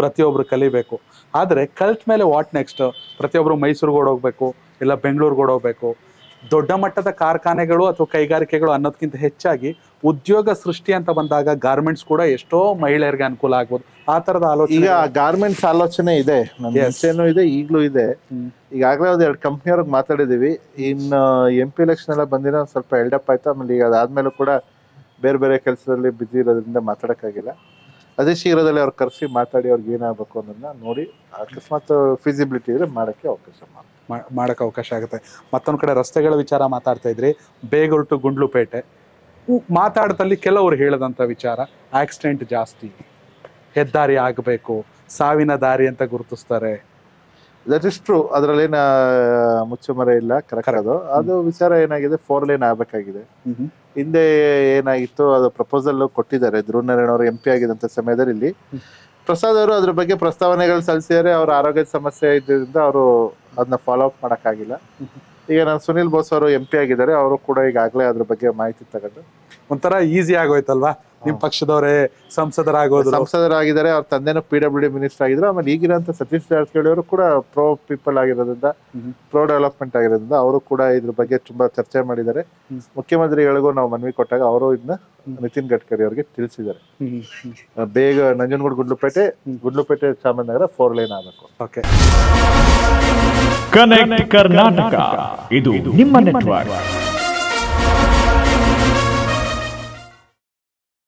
ಪ್ರತಿಯೊಬ್ರು ಕಲಿಬೇಕು. ಆದರೆ ಕಲ್ತ ಮೇಲೆ ವಾಟ್ ನೆಕ್ಸ್ಟ್? ಪ್ರತಿಯೊಬ್ಬರು ಮೈಸೂರಿಗೆ ಓಡೋಗ್ಬೇಕು, ಇಲ್ಲ ಬೆಂಗಳೂರಿಗೆ ಓಡೋಗ್ಬೇಕು. ದೊಡ್ಡ ಮಟ್ಟದ ಕಾರ್ಖಾನೆಗಳು ಅಥವಾ ಕೈಗಾರಿಕೆಗಳು ಅನ್ನೋದಕ್ಕಿಂತ ಹೆಚ್ಚಾಗಿ ಉದ್ಯೋಗ ಸೃಷ್ಟಿ ಅಂತ ಬಂದಾಗ ಗಾರ್ಮೆಂಟ್ಸ್ ಕೂಡ ಎಷ್ಟೋ ಮಹಿಳೆಯರಿಗೆ ಅನುಕೂಲ ಆಗ್ಬೋದು. ಆ ತರದ ಆಲೋಚನೆ ಈಗ ಗಾರ್ಮೆಂಟ್ಸ್ ಆಲೋಚನೆ ಇದೆ, ಮುಂಚೆನೂ ಇದೆ, ಈಗಲೂ ಇದೆ. ಈಗಾಗಲೇ ಒಂದ್ 2 ಕಂಪ್ನಿಯವ್ರಿಗೆ ಮಾತಾಡಿದೀವಿ. ಇನ್ನು MP ಎಲೆಕ್ಷನ್ ಎಲ್ಲ ಬಂದಿರೋ ಸ್ವಲ್ಪ ಎಲ್ಡಪ್ ಆಯ್ತು. ಆಮೇಲೆ ಈಗ ಅದಾದ್ಮೇಲೂ ಕೂಡ ಬೇರೆ ಬೇರೆ ಕೆಲಸದಲ್ಲಿ ಬಿಸಿ ಇರೋದ್ರಿಂದ ಮಾತಾಡೋಕ್ಕಾಗಿಲ್ಲ. ಅದೇ ಶೀಘ್ರದಲ್ಲಿ ಅವ್ರು ಕರೆಸಿ ಮಾತಾಡಿ ಅವ್ರಿಗೆ ಏನಾಗಬೇಕು ಅನ್ನೋದನ್ನ ನೋಡಿ ಅಕಸ್ಮಾತ್ ಫಿಸಿಬಿಲಿಟಿ ಇದ್ರೆ ಮಾಡೋಕ್ಕೆ ಅವಕಾಶ ಆಗುತ್ತೆ. ಮತ್ತೊಂದು ಕಡೆ ರಸ್ತೆಗಳ ವಿಚಾರ ಮಾತಾಡ್ತಾ ಇದ್ರಿ, ಬೇಗೂರು ಟು ಗುಂಡ್ಲುಪೇಟೆ ಮಾತಾಡ್ದಲ್ಲಿ ಕೆಲವರು ಹೇಳದಂತ ವಿಚಾರ ಆಕ್ಸಿಡೆಂಟ್ ಜಾಸ್ತಿ, ಹೆದ್ದಾರಿ ಆಗಬೇಕು, ಸಾವಿನ ದಾರಿ ಅಂತ ಗುರುತಿಸ್ತಾರೆ. ದಟ್ ಇಸ್ ಟ್ರೂ, ಅದ್ರಲ್ಲೇನ ಮುಚ್ಚುಮರೆ ಇಲ್ಲ, ಕರೆಕ್ಟ್. ಅದು ವಿಚಾರ ಏನಾಗಿದೆ, 4 ಲೇನ್ ಆಗ್ಬೇಕಾಗಿದೆ. ಹಿಂದೆ ಏನಾಗಿತ್ತು, ಅದು ಪ್ರಪೋಸಲ್ ಕೊಟ್ಟಿದ್ದಾರೆ. ಧ್ರುವ ನಾರಾಯಣ್ ಅವರು MP ಆಗಿದ್ದಂತ ಸಮಯದಲ್ಲಿ ಇಲ್ಲಿ ಪ್ರಸಾದ್ ಅವರು ಅದ್ರ ಬಗ್ಗೆ ಪ್ರಸ್ತಾವನೆಗಳು ಸಲ್ಲಿಸಿದರೆ ಅವ್ರ ಆರೋಗ್ಯದ ಸಮಸ್ಯೆ ಇದ್ದರಿಂದ ಅವರು ಅದನ್ನ ಫಾಲೋ ಅಪ್ ಮಾಡೋಕ್ಕಾಗಿಲ್ಲ. ಈಗ ನಾನು ಸುನಿಲ್ ಬೋಸ್ ಅವರು MP ಆಗಿದ್ದಾರೆ, ಅವರು ಕೂಡ ಈಗಾಗಲೇ ಅದ್ರ ಬಗ್ಗೆ ಮಾಹಿತಿ ತಗೊಂಡು ಒಂಥರ ಈಸಿ ಆಗೋಯ್ತಲ್ವಾ? ನಿಮ್ ಪಕ್ಷದವರೇ ಸಂಸದರಾಗಿದ್ದಾರೆ. ಅವ್ರ ತಂದೆನೂ PWD ಮಿನಿಸ್ಟರ್ ಆಗಿದ್ರು. ಆಮೇಲೆ ಈಗಿರೋಂಥ ಸತೀಶ್ ಜಾರಕಿಹೊಳಿ ಅವರು ಕೂಡ ಪ್ರೋ ಪೀಪಲ್ ಆಗಿರೋದ್ರಿಂದ, ಪ್ರೋ ಡೆವಲಪ್ಮೆಂಟ್ ಆಗಿರೋದ್ರಿಂದ ಅವರು ಕೂಡ ಇದ್ರ ಬಗ್ಗೆ ತುಂಬಾ ಚರ್ಚೆ ಮಾಡಿದ್ದಾರೆ. ಮುಖ್ಯಮಂತ್ರಿಗಳಿಗೂ ನಾವು ಮನವಿ ಕೊಟ್ಟಾಗ ಅವರು ಇದನ್ನ ನಿತಿನ್ ಗಡ್ಕರಿ ಅವರಿಗೆ ತಿಳಿಸಿದ್ದಾರೆ. ಬೇಗ ನಂಜನಗೂಡು ಗುಂಡ್ಲುಪೇಟೆ ಚಾಮರಾಜನಗರ 4 ಲೇನ್ ಆಗಬೇಕು. ಕನೆಕ್ಟ್ ಕರ್ನಾಟಕ, ಇದು ನಿಮ್ಮ ನೆಟ್ವರ್ಕ್.